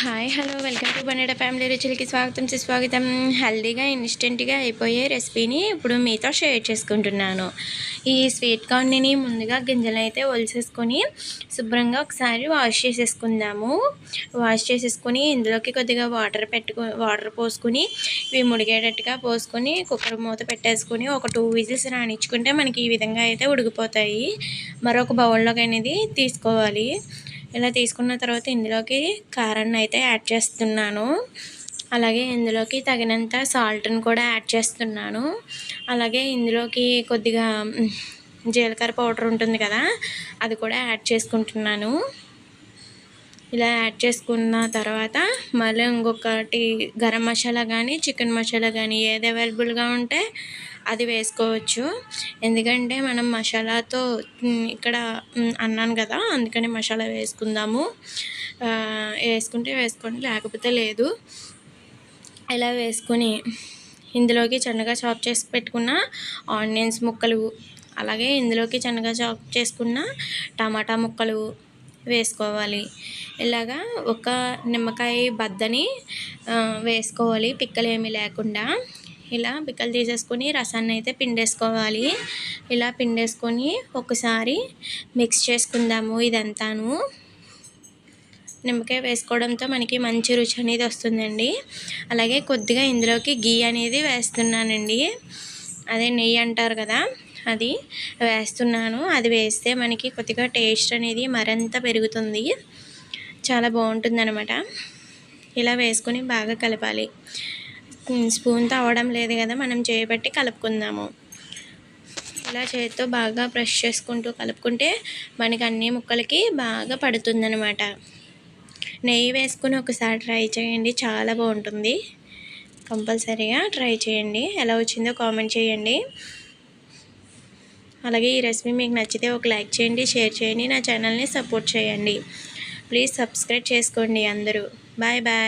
Hi hello welcome to బనేడా family రుచులకి స్వాగతం సుస్వాగతం. హెల్దీగా ఇన్స్టెంట్గా అయిపోయే రెసిపీని ఇప్పుడు మీతో షేర్ చేసుకుంటున్నాను. ఈ స్వీట్ కార్న్ని ముందుగా గింజలు అయితే ఒలిసేసుకొని శుభ్రంగా ఒకసారి వాష్ చేసేసుకుందాము. వాష్ చేసేసుకొని ఇందులోకి కొద్దిగా వాటర్ పోసుకొని ఇవి ముడిగేటట్టుగా పోసుకొని కుక్కర్ మూత పెట్టేసుకొని ఒక 2 విజిల్స్ రానిచ్చుకుంటే మనకి ఈ విధంగా అయితే ఉడికిపోతాయి. మరొక బౌల్లోకి అనేది తీసుకోవాలి. ఇలా తీసుకున్న తర్వాత ఇందులోకి కారాన్ని అయితే యాడ్ చేస్తున్నాను. అలాగే ఇందులోకి తగినంత సాల్ట్ని కూడా యాడ్ చేస్తున్నాను. అలాగే ఇందులోకి కొద్దిగా జీలకర్ర పౌడర్ ఉంటుంది కదా, అది కూడా యాడ్ చేసుకుంటున్నాను. ఇలా యాడ్ చేసుకున్న తర్వాత మళ్ళీ ఇంకొకటి గరం మసాలా కానీ చికెన్ మసాలా కానీ ఏది అవైలబుల్గా ఉంటే అది వేసుకోవచ్చు. ఎందుకంటే మనం మసాలాతో ఇక్కడ అన్నాను కదా, అందుకని మసాలా వేసుకుందాము. వేసుకుంటే వేసుకోండి, లేకపోతే లేదు. ఇలా వేసుకొని ఇందులోకి చిన్నగా చాప్ చేసి పెట్టుకున్న ఆనియన్స్ ముక్కలు, అలాగే ఇందులోకి చిన్నగా చాప్ చేసుకున్న టమాటా ముక్కలు వేసుకోవాలి. ఇలాగా ఒక నిమ్మకాయ బద్దని వేసుకోవాలి, పిక్కలు ఏమీ లేకుండా. ఇలా పిక్కలు తీసేసుకొని రసాన్ని అయితే పిండేసుకోవాలి. ఇలా పిండేసుకొని ఒకసారి మిక్స్ చేసుకుందాము ఇదంతాను. నిమ్మకాయ వేసుకోవడంతో మనకి మంచి రుచి అనేది వస్తుందండి. అలాగే కొద్దిగా ఇందులోకి గీ అనేది వేస్తున్నానండి, అదే నెయ్యి అంటారు కదా, అది వేస్తున్నాను. అది వేస్తే మనకి కొద్దిగా టేస్ట్ అనేది మరింత పెరుగుతుంది, చాలా బాగుంటుంది అన్నమాట. ఇలా వేసుకొని బాగా కలపాలి. స్పూన్తో అవ్వడం లేదు కదా, మనం చేయబట్టి కలుపుకుందాము. ఇలా చేతితో బాగా బ్రష్ చేసుకుంటూ కలుపుకుంటే మనకి అన్ని ముక్కలకి బాగా పడుతుందన్నమాట. నెయ్యి వేసుకుని ఒకసారి ట్రై చేయండి, చాలా బాగుంటుంది. కంపల్సరీగా ట్రై చేయండి. ఎలా వచ్చిందో కామెంట్ చేయండి. అలాగే ఈ రెసిపీ మీకు నచ్చితే ఒక లైక్ చేయండి, షేర్ చేయండి, నా ఛానల్ని సపోర్ట్ చేయండి. ప్లీజ్ సబ్స్క్రైబ్ చేసుకోండి అందరూ. Bye bye.